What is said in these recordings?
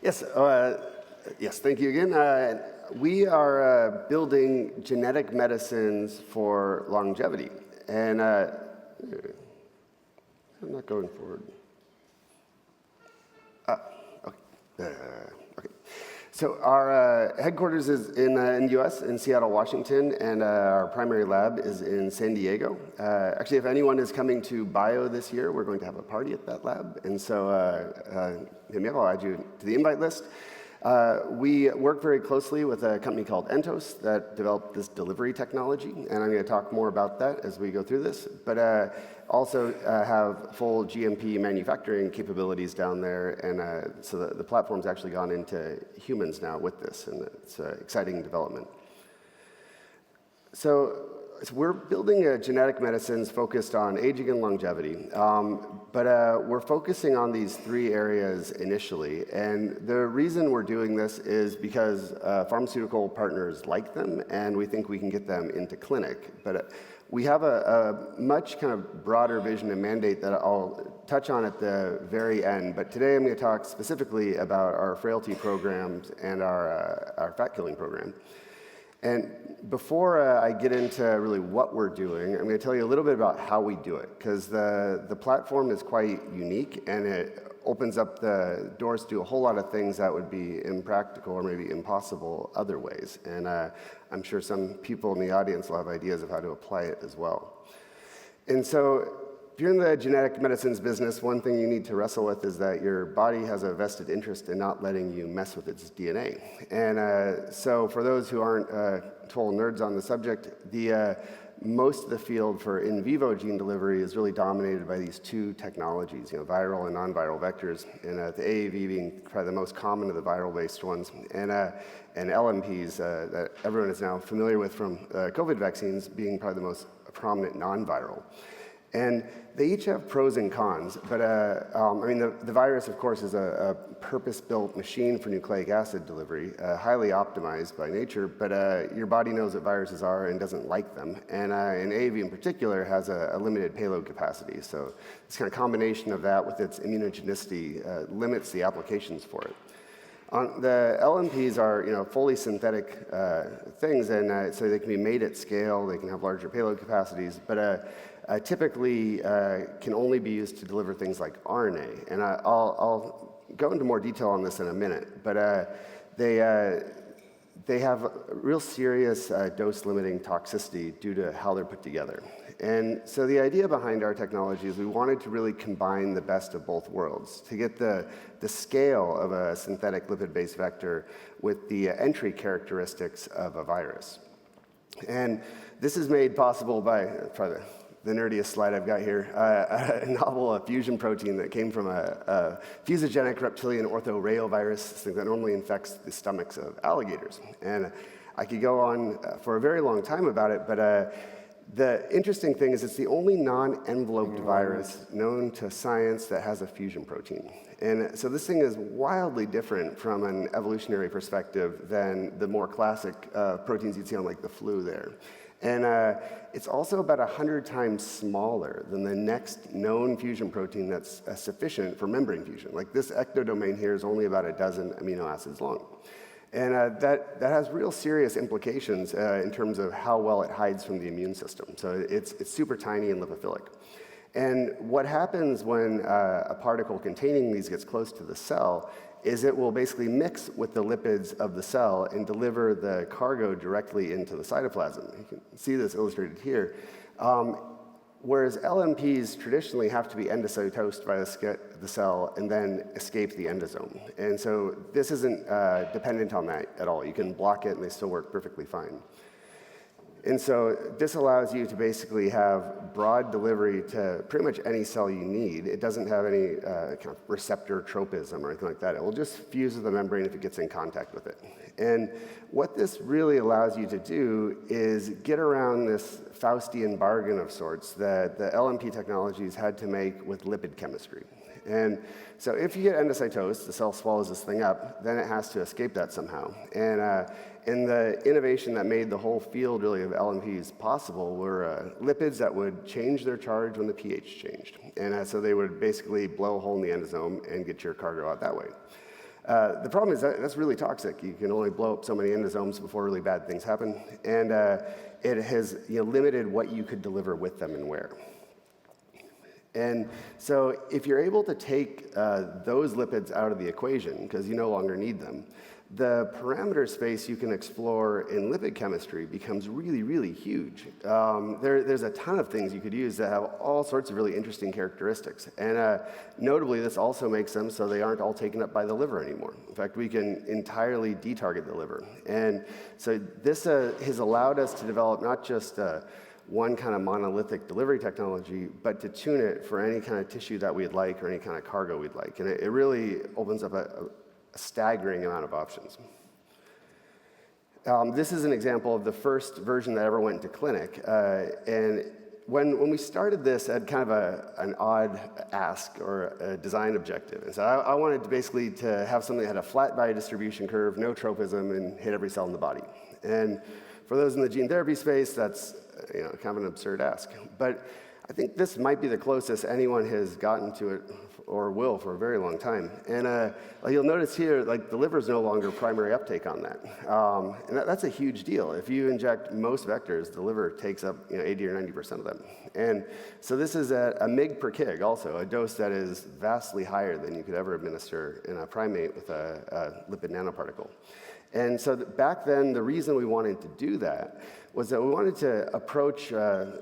Yes, yes, thank you again. We are building genetic medicines for longevity. And I'm not going forward. Okay. Okay. So our headquarters is in the U.S., in Seattle, Washington, and our primary lab is in San Diego. Actually, if anyone is coming to Bio this year, we're going to have a party at that lab. And so hit me up, I'll add you to the invite list. We work very closely with a company called Entos that developed this delivery technology, and I'm going to talk more about that as we go through this, but also have full GMP manufacturing capabilities down there, and so the platform's actually gone into humans now with this, and it's an exciting development. So we're building genetic medicines focused on aging and longevity, but we're focusing on these three areas initially. And the reason we're doing this is because pharmaceutical partners like them, and we think we can get them into clinic. But we have a much kind of broader vision and mandate that I'll touch on at the very end. But today I'm going to talk specifically about our frailty programs and our fat-killing program. And before I get into really what we're doing, I'm going to tell you a little bit about how we do it, because the platform is quite unique, and it opens up the doors to a whole lot of things that would be impractical or maybe impossible other ways. And I'm sure some people in the audience will have ideas of how to apply it as well. And so if you're in the genetic medicines business, one thing you need to wrestle with is that your body has a vested interest in not letting you mess with its DNA. And so for those who aren't total nerds on the subject, most of the field for in vivo gene delivery is really dominated by these two technologies, viral and non-viral vectors, and the AAV being probably the most common of the viral-based ones, and LNPs that everyone is now familiar with from COVID vaccines being probably the most prominent non-viral. And they each have pros and cons, but I mean, the virus, of course, is a purpose-built machine for nucleic acid delivery, highly optimized by nature, but your body knows what viruses are and doesn't like them. And AAV in particular has a limited payload capacity, so this kind of combination of that with its immunogenicity limits the applications for it. The LNPs are fully synthetic things, and so they can be made at scale, they can have larger payload capacities, but typically can only be used to deliver things like RNA. And I'll go into more detail on this in a minute, but they have real serious dose-limiting toxicity due to how they're put together. And so the idea behind our technology is we wanted to really combine the best of both worlds to get the scale of a synthetic lipid-based vector with the entry characteristics of a virus. And this is made possible by probably the nerdiest slide I've got here, a novel fusion protein that came from a fusogenic reptilian orthoreovirus, thing that normally infects the stomachs of alligators. And I could go on for a very long time about it, but the interesting thing is it's the only non-enveloped virus known to science that has a fusion protein. And so this thing is wildly different from an evolutionary perspective than the more classic proteins you'd see on like the flu there. And it's also about 100 times smaller than the next known fusion protein that's sufficient for membrane fusion. Like this ectodomain here is only about a dozen amino acids long. And that has real serious implications in terms of how well it hides from the immune system. So it's super tiny and lipophilic. And what happens when a particle containing these gets close to the cell is it will basically mix with the lipids of the cell and deliver the cargo directly into the cytoplasm. You can see this illustrated here. Whereas LNPs traditionally have to be endocytosed by the cell and then escape the endosome. And so this isn't dependent on that at all. You can block it and they still work perfectly fine. And so this allows you to basically have broad delivery to pretty much any cell you need. It doesn't have any kind of receptor tropism or anything like that. It will just fuse with the membrane if it gets in contact with it. And what this really allows you to do is get around this Faustian bargain of sorts that the LNP technologies had to make with lipid chemistry. And so if you get endocytosed, the cell swallows this thing up, then it has to escape that somehow. And and the innovation that made the whole field really of LNPs possible were lipids that would change their charge when the pH changed. And so they would basically blow a hole in the endosome and get your cargo out that way. The problem is that that's really toxic. You can only blow up so many endosomes before really bad things happen. And it has limited what you could deliver with them and where. And so if you're able to take those lipids out of the equation, because you no longer need them, the parameter space you can explore in lipid chemistry becomes really, really huge. There's a ton of things you could use that have all sorts of really interesting characteristics. And notably, this also makes them so they aren't all taken up by the liver anymore. In fact, we can entirely detarget the liver. And so this has allowed us to develop not just one kind of monolithic delivery technology, but to tune it for any kind of tissue that we'd like or any kind of cargo we'd like. And it really opens up a staggering amount of options. This is an example of the first version that ever went into clinic. And when we started this, I had kind of an odd ask or a design objective. And so I wanted to basically to have something that had a flat biodistribution curve, no tropism, and hit every cell in the body. And for those in the gene therapy space, that's kind of an absurd ask. But I think this might be the closest anyone has gotten to it or will for a very long time. And you'll notice here, the liver is no longer primary uptake on that. And that's a huge deal. If you inject most vectors, the liver takes up 80 or 90% of them. And so this is a mg per kg also, a dose that is vastly higher than you could ever administer in a primate with a lipid nanoparticle. And so back then, the reason we wanted to do that was that we wanted to approach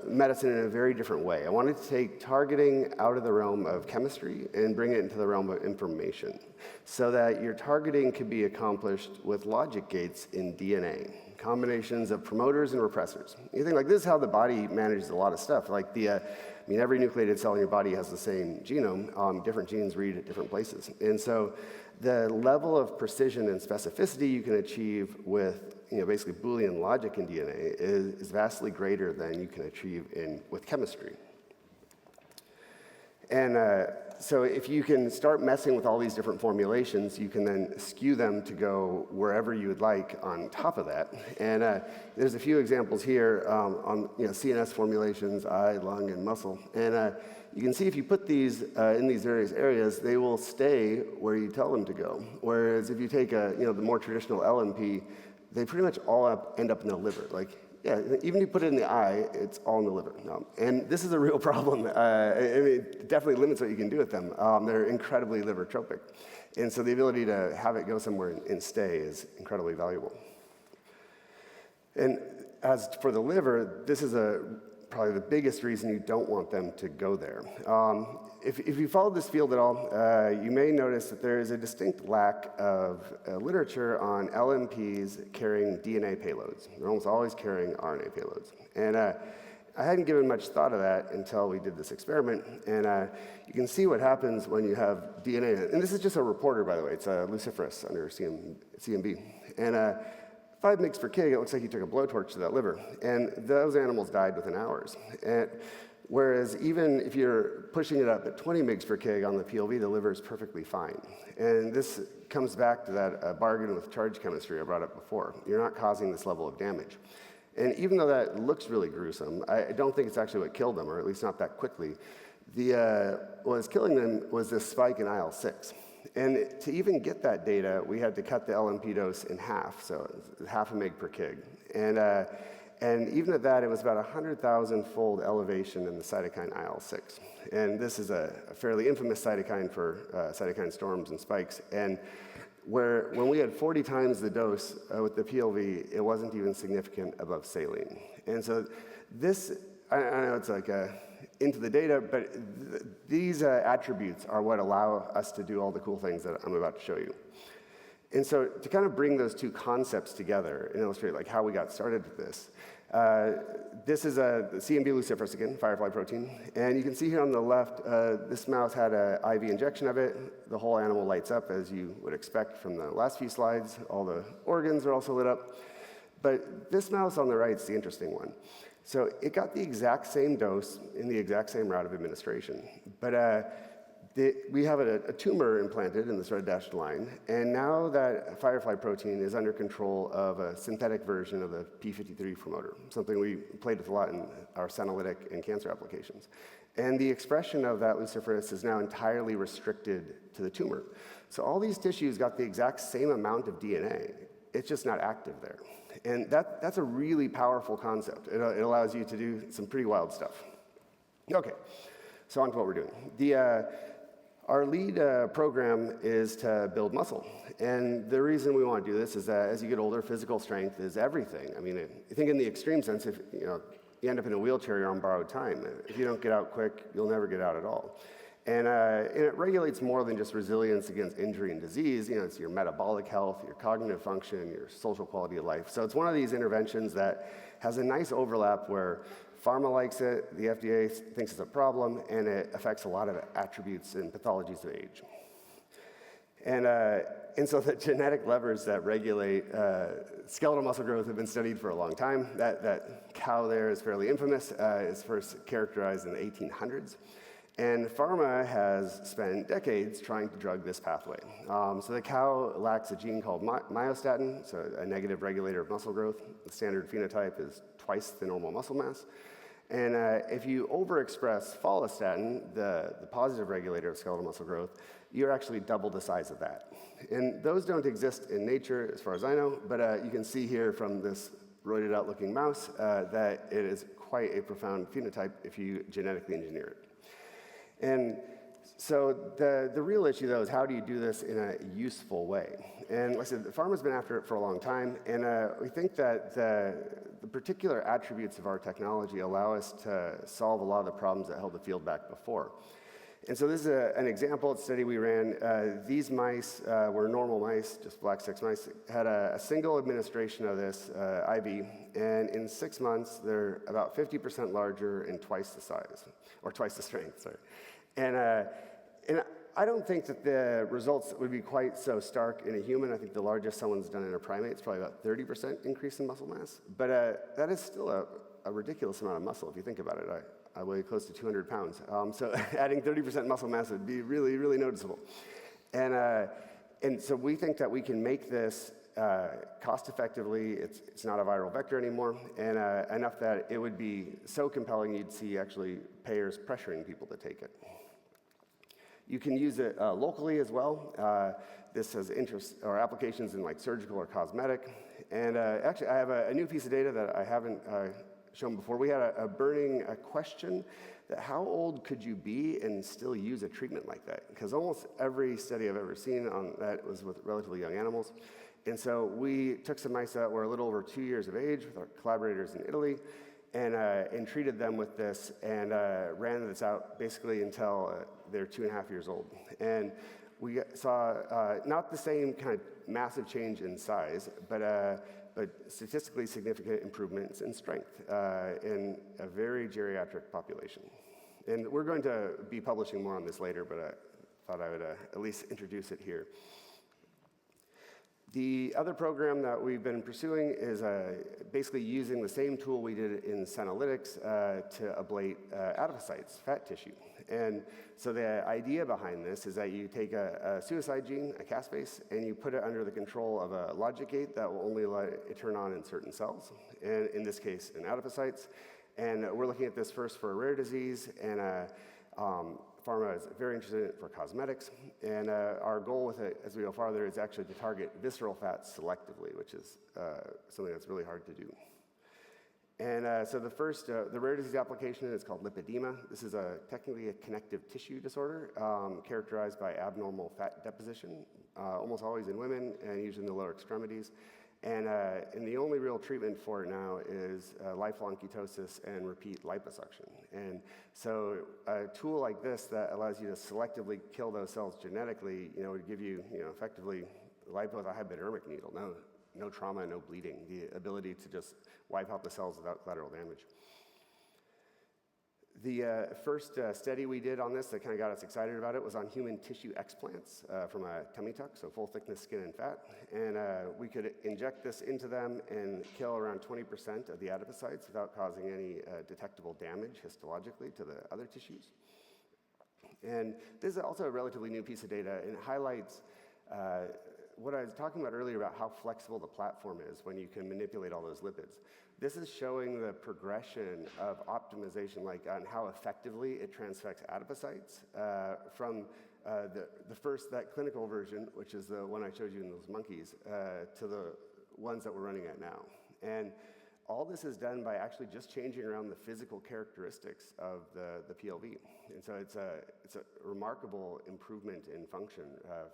medicine in a very different way. I wanted to take targeting out of the realm of chemistry and bring it into the realm of information so that your targeting could be accomplished with logic gates in DNA, combinations of promoters and repressors. You think this is how the body manages a lot of stuff. Every nucleated cell in your body has the same genome. Different genes read at different places. And so the level of precision and specificity you can achieve with basically Boolean logic in DNA is vastly greater than you can achieve with chemistry. And so if you can start messing with all these different formulations, you can then skew them to go wherever you would like on top of that. And there's a few examples here on CNS formulations, eye, lung, and muscle. And you can see if you put these in these various areas, they will stay where you tell them to go. Whereas if you take the more traditional LNP, they pretty much all end up in the liver. Even if you put it in the eye, it's all in the liver. And this is a real problem. It definitely limits what you can do with them. They're incredibly liver tropic. And so the ability to have it go somewhere and stay is incredibly valuable. And as for the liver, this is probably the biggest reason you don't want them to go there. If you follow this field at all, you may notice that there is a distinct lack of literature on LNPs carrying DNA payloads. They're almost always carrying RNA payloads. And I hadn't given much thought of that until we did this experiment. And you can see what happens when you have DNA. And this is just a reporter, by the way. It's a luciferase under CMB. And 5 mg per kg, it looks like you took a blowtorch to that liver. And those animals died within hours. And whereas even if you're pushing it up at 20 mg per kg on the PLV, the liver is perfectly fine. And this comes back to that bargain with charge chemistry I brought up before. You're not causing this level of damage. And even though that looks really gruesome, I don't think it's actually what killed them, or at least not that quickly. What was killing them was this spike in IL-6. And to even get that data, we had to cut the LNP dose in half, so half a mg per kg. And even at that, it was about 100,000-fold elevation in the cytokine IL-6. And this is a fairly infamous cytokine for cytokine storms and spikes. And when we had 40 times the dose with the PLV, it wasn't even significant above saline. And so this, I know it's into the data, but these attributes are what allow us to do all the cool things that I'm about to show you. And so to kind of bring those two concepts together and illustrate how we got started with this, this is a CMB luciferase again, firefly protein. And you can see here on the left, this mouse had an IV injection of it. The whole animal lights up, as you would expect from the last few slides. All the organs are also lit up. But this mouse on the right is the interesting one. So it got the exact same dose in the exact same route of administration. But We have a tumor implanted in this red dashed line, and now that firefly protein is under control of a synthetic version of the p53 promoter, something we played with a lot in our senolytic and cancer applications. And the expression of that luciferase is now entirely restricted to the tumor. So all these tissues got the exact same amount of DNA. It's just not active there. And that's a really powerful concept. It allows you to do some pretty wild stuff. Okay, so on to what we're doing. Our lead program is to build muscle. And the reason we want to do this is that as you get older, physical strength is everything. I mean, I think in the extreme sense, if you end up in a wheelchair, you're on borrowed time. If you don't get out quick, you'll never get out at all. And it regulates more than just resilience against injury and disease. It's your metabolic health, your cognitive function, your social quality of life. So it's one of these interventions that has a nice overlap where pharma likes it, the FDA thinks it's a problem, and it affects a lot of attributes and pathologies of age. And so the genetic levers that regulate skeletal muscle growth have been studied for a long time. That cow there is fairly infamous. It's first characterized in the 1800s. And pharma has spent decades trying to drug this pathway. So the cow lacks a gene called myostatin, so a negative regulator of muscle growth. The standard phenotype is twice the normal muscle mass. And if you overexpress follistatin, the positive regulator of skeletal muscle growth, you're actually double the size of that. And those don't exist in nature, as far as I know, but you can see here from this roided out looking mouse that it is quite a profound phenotype if you genetically engineer it. And so the real issue, though, is how do you do this in a useful way? And like I said, the pharma's been after it for a long time, and we think that the particular attributes of our technology allow us to solve a lot of the problems that held the field back before. And so this is an example study we ran. These mice were normal mice, just black sex mice, had a single administration of this IV, and in 6 months, they're about 50% larger and twice the size, or twice the strength, sorry. And I don't think that the results would be quite so stark in a human. I think the largest someone's done in a primate is probably about 30% increase in muscle mass. But that is still a ridiculous amount of muscle if you think about it. I weigh close to 200 pounds. So adding 30% muscle mass would be really, really noticeable. And so we think that we can make this cost effectively. It's not a viral vector anymore, and enough that it would be so compelling you'd see actually payers pressuring people to take it. You can use it locally as well. This has interest or applications in like surgical or cosmetic. And actually, I have a new piece of data that I haven't shown before. We had a burning question that how old could you be and still use a treatment like that? Because almost every study I've ever seen on that was with relatively young animals. And so we took some mice that were a little over 2 years of age with our collaborators in Italy, and treated them with this and ran this out basically until they're 2.5 years old. And we saw not the same kind of massive change in size, but statistically significant improvements in strength in a very geriatric population. And we're going to be publishing more on this later, but I thought I would at least introduce it here. The other program that we've been pursuing is basically using the same tool we did in senolytics to ablate adipocytes, fat tissue. And so the idea behind this is that you take a suicide gene, a caspase, and you put it under the control of a logic gate that will only let it turn on in certain cells, and in this case, in adipocytes. And we're looking at this first for a rare disease, and pharma is very interested in it for cosmetics, and our goal with it as we go farther is actually to target visceral fat selectively, which is something that's really hard to do. And so the first, the rare disease application is called lipedema. This is technically a connective tissue disorder characterized by abnormal fat deposition, almost always in women and usually in the lower extremities. And the only real treatment for it now is lifelong ketosis and repeat liposuction. And so a tool like this that allows you to selectively kill those cells genetically, would give you, effectively lipo with a hypodermic needle. No trauma, no bleeding. The ability to just wipe out the cells without collateral damage. The first study we did on this that kind of got us excited about it was on human tissue explants from a tummy tuck, so full thickness skin and fat. And we could inject this into them and kill around 20% of the adipocytes without causing any detectable damage histologically to the other tissues. And this is also a relatively new piece of data, and it highlights what I was talking about earlier about how flexible the platform is when you can manipulate all those lipids. This is showing the progression of optimization, like on how effectively it transfects adipocytes from that clinical version, which is the one I showed you in those monkeys, to the ones that we're running at now. And all this is done by actually just changing around the physical characteristics of the PLV. And so it's a remarkable improvement in function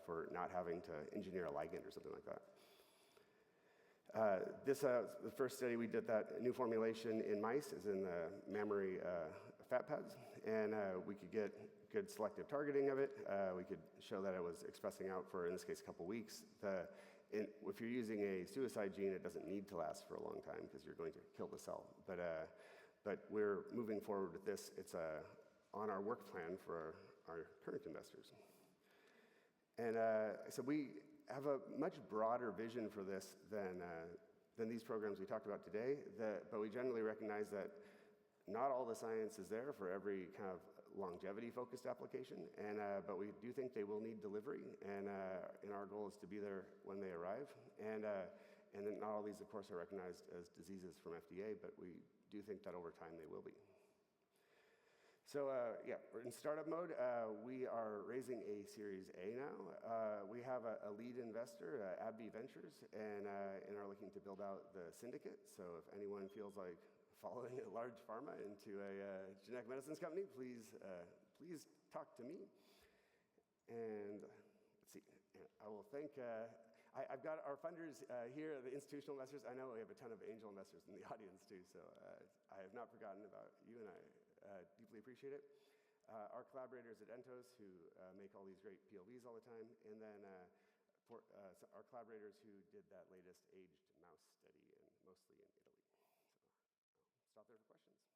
for not having to engineer a ligand or something like that. The first study we did, that new formulation in mice, is in the mammary fat pads, and we could get good selective targeting of it. We could show that it was expressing out for, in this case, a couple weeks. If you're using a suicide gene, it doesn't need to last for a long time because you're going to kill the cell. But we're moving forward with this. It's on our work plan for our current investors. And so we have a much broader vision for this than these programs we talked about today, but we generally recognize that not all the science is there for every kind of longevity-focused application, but we do think they will need delivery, and our goal is to be there when they arrive. And then not all these, of course, are recognized as diseases from FDA, but we do think that over time they will be. So yeah, we're in startup mode. We are raising a Series A now. We have a lead investor, AbbVie Ventures, and are looking to build out the syndicate. So if anyone feels like following a large pharma into a genetic medicines company, please talk to me. And let's see, I will thank, I've got our funders here, the institutional investors. I know we have a ton of angel investors in the audience too, so I have not forgotten about you, and I deeply appreciate it. Our collaborators at Entos, who make all these great PLVs all the time, and then our collaborators who did that latest aged mouse study, and mostly in Italy. So I'll stop there for questions.